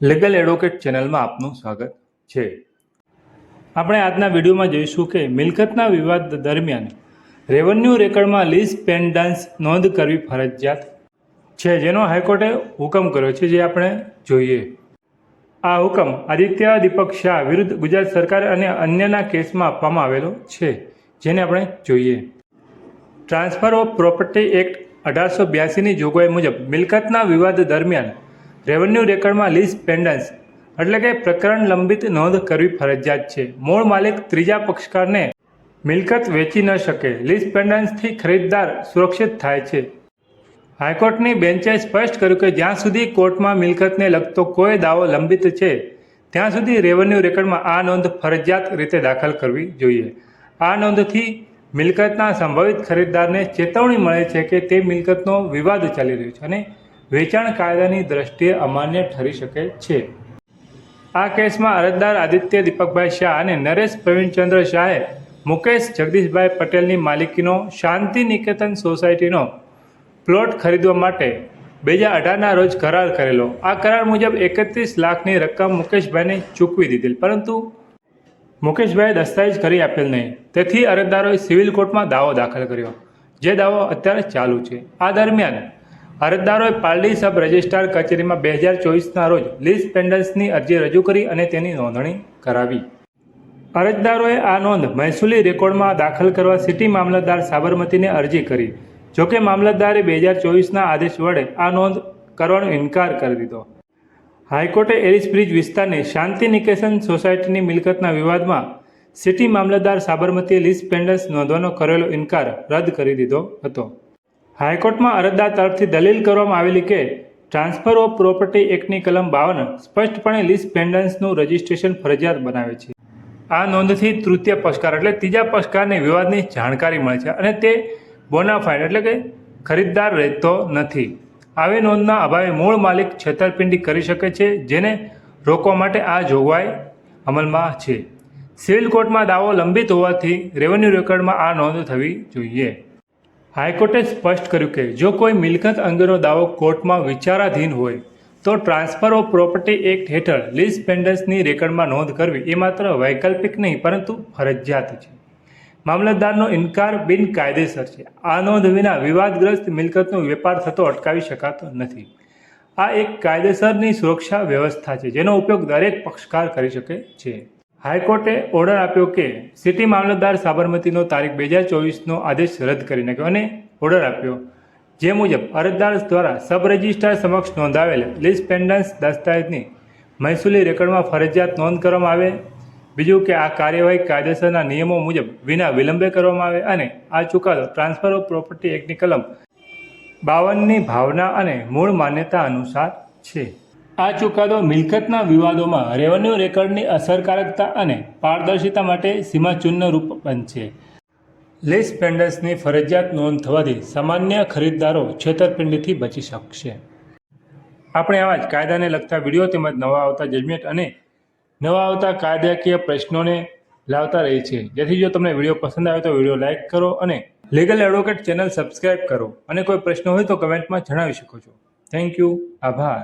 Legal advocate ચેનલમાં આપનું સ્વાગત છે। આપણે આજના વિડીયોમાં જોઈશું કે મિલકતના વિવાદ દરમિયાન રેવન્યુ રેકર્ડમાં લીઝ પેન્ડન્સ નોંધ કરવી ફરજિયાત છે, જેનો હાઈકોર્ટે હુકમ કર્યો છે, જે આપણે જોઈએ। આ હુકમ આદિત્ય દીપક શાહ વિરુદ્ધ ગુજરાત સરકાર અને અન્યના કેસમાં આપવામાં આવેલો છે, જેને આપણે જોઈએ। ટ્રાન્સફર ઓફ પ્રોપર્ટી એક્ટ 1882ની જોગવાઈ મુજબ મિલકતના વિવાદ દરમિયાન રેવન્યુ રેકર્ડમાં લીઝ પેન્ડન્સ એટલે કે પ્રકરણ લંબિત નોંધ કરવી ફરજિયાત છે। મૂળ માલિક ત્રીજા પક્ષકારને મિલકત વેચી ન શકે। લીઝ પેન્ડન્સથી ખરીદદાર સુરક્ષિત થાય છે। હાઈકોર્ટની બેન્ચે સ્પષ્ટ કર્યું કે જ્યાં સુધી કોર્ટમાં મિલકતને લગતો કોઈ દાવો લંબિત છે, ત્યાં સુધી રેવન્યુ રેકર્ડમાં આ નોંધ ફરજિયાત રીતે દાખલ કરવી જોઈએ। આ નોંધથી મિલકતના સંભવિત ખરીદદારને ચેતવણી મળે છે કે તે મિલકતનો વિવાદ ચાલી રહ્યો છે અને વેચાણ કાયદાની દ્રષ્ટિએ અમાન્ય ઠરી શકે છે। આ કેસમાં અરજદાર આદિત્ય દીપકભાઈ શાહ અને નરેશ પ્રવીણચંદ્ર શાહે મુકેશ જગદીશભાઈ પટેલની માલિકીનો શાંતિ નિકેતન સોસાયટીનો પ્લોટ ખરીદવા માટે 2018ના રોજ કરાર કરેલો। આ કરાર મુજબ 31 લાખની રકમ મુકેશભાઈને ચૂકવી દીધેલ, પરંતુ મુકેશભાઈએ દસ્તાવેજ કરી આપેલ નહીં। તેથી અરજદારોએ સિવિલ કોર્ટમાં દાવો દાખલ કર્યો, જે દાવો અત્યારે ચાલુ છે। આ દરમિયાન અરજદારોએ પાલડી સબ રજિસ્ટ્રાર કચેરીમાં 2024ના રોજ લીઝ પેન્ડન્સની અરજી રજૂ કરી અને તેની નોંધણી કરાવી। અરજદારોએ આ નોંધ મહેસૂલી રેકોર્ડમાં દાખલ કરવા સિટી મામલતદાર સાબરમતીને અરજી કરી। જોકે મામલતદારે 2024ના આદેશ વડે આ નોંધ કરવાનો ઇનકાર કરી દીધો। હાઈકોર્ટે એરિસ બ્રિજ વિસ્તારની શાંતિ નિકેતન સોસાયટીની મિલકતના વિવાદમાં સિટી મામલતદાર સાબરમતીએ લીઝ પેન્ડન્સ નોંધવાનો કરેલો ઇનકાર રદ કરી દીધો હતો। હાઈકોર્ટમાં અરજદાર તરફથી દલીલ કરવામાં આવેલી કે ટ્રાન્સફર ઓફ પ્રોપર્ટી એક્ટની કલમ 52 સ્પષ્ટપણે લીઝ પેન્ડન્સનું રજિસ્ટ્રેશન ફરજિયાત બનાવે છે। આ નોંધથી તૃતીય પક્ષકાર એટલે ત્રીજા પક્ષકારને વિવાદની જાણકારી મળે છે અને તે બોનાફાઇડ એટલે કે ખરીદદાર રહેતો નથી। આવી નોંધના અભાવે મૂળ માલિક છેતરપિંડી કરી શકે છે, જેને રોકવા માટે આ જોગવાઈ અમલમાં છે। સિવિલ કોર્ટમાં દાવો લંબિત હોવાથી રેવન્યુ રેકર્ડમાં આ નોંધ થવી જોઈએ। હાઈકોર્ટે સ્પષ્ટ કર્યું કે જો કોઈ મિલકત અંગેનો દાવો કોર્ટમાં વિચારાધીન હોય તો ટ્રાન્સફર ઓફ પ્રોપર્ટી એક્ટ હેઠળ લીઝ પેન્ડન્સની રેકર્ડમાં નોંધ કરવી એ માત્ર વૈકલ્પિક નહીં, પરંતુ ફરજિયાત છે। મામલતદારનો ઇનકાર બિનકાયદેસર છે। આ નોંધ વિના વિવાદગ્રસ્ત મિલકતનો વેપાર થતો અટકાવી શકાતો નથી। આ એક કાયદેસરની સુરક્ષા વ્યવસ્થા છે, જેનો ઉપયોગ દરેક પક્ષકાર કરી શકે છે। હાઈકોર્ટે ઓર્ડર આપ્યો કે સિટી મામલતદાર સાબરમતીનો તારીખ 2024નો આદેશ રદ કરી નાખ્યો અને ઓર્ડર આપ્યો, જે મુજબ અરજદાર દ્વારા સબ રજિસ્ટ્રાર સમક્ષ નોંધાવેલ લીઝ પેન્ડન્સ દસ્તાવેજની મહેસૂલી રેકર્ડમાં ફરજિયાત નોંધ કરવામાં આવે। બીજું કે આ કાર્યવાહી કાયદેસરના નિયમો મુજબ વિના વિલંબે કરવામાં આવે અને આ ચુકાદો ટ્રાન્સફર ઓફ પ્રોપર્ટી એક્ટની કલમ 52ની ભાવના અને મૂળ માન્યતા અનુસાર છે। આ ચુકાદો મિલકતના વિવાદોમાં રેવન્યુ રેકર્ડની અસરકારકતા અને પારદર્શિતા માટે સીમાચૂર્ણરૂપ બનશે। લીઝ પેન્ડન્સની ફરજિયાત નોંધ થવાથી સામાન્ય ખરીદદારો છેતરપિંડીથી બચી શકશે। આપણે આવા જ કાયદાને લગતા વિડીયો તેમજ નવા આવતા જજમેન્ટ અને નવા આવતા કાયદાકીય પ્રશ્નોને લાવતા રહે છે। જેથી જો તમને વિડીયો પસંદ આવે તો વિડીયો લાઇક કરો અને લીગલ એડવોકેટ ચેનલ સબસ્ક્રાઇબ કરો, અને કોઈ પ્રશ્ન હોય તો કમેન્ટમાં જણાવી શકો છો। થેન્ક યુ, આભાર।